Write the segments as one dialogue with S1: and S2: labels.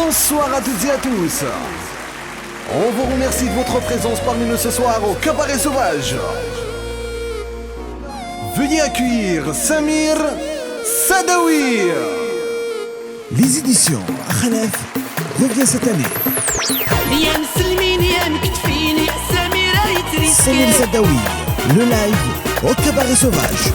S1: Bonsoir à toutes et à tous. On vous remercie de votre présence parmi nous ce soir au Cabaret Sauvage. Veuillez accueillir Samir Sadawi.
S2: Les éditions Khalaf revient cette année. Samir Sadawi, le live au Cabaret Sauvage.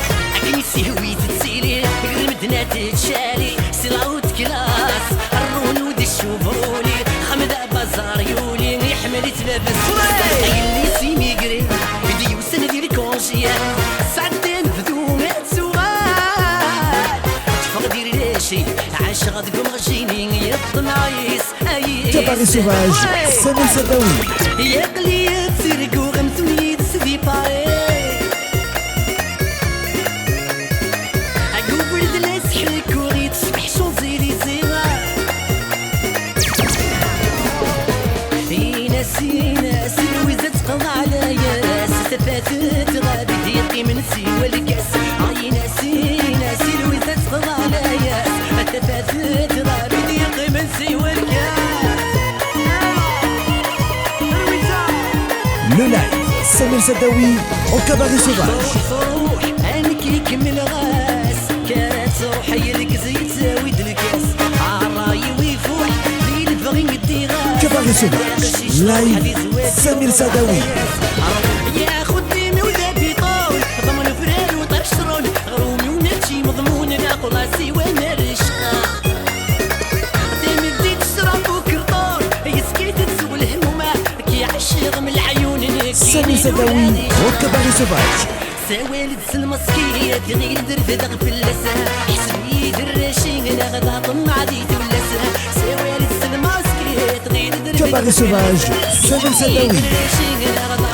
S2: Cabaret Sauvage, Samir Sadawi. Le live, Samir Sadawi au Cabaret Sauvage. Cabaret Sauvage, live, Samir Sadawi. Samir Sadawi au Cabaret Sauvage.
S3: سوالد المسكية غير درفد غفلسة حسبي دراشين انا غدا طمع عديت ولسة سوالد المسكية غير درفد
S2: Cabaret Sauvage, Samir Sadawi.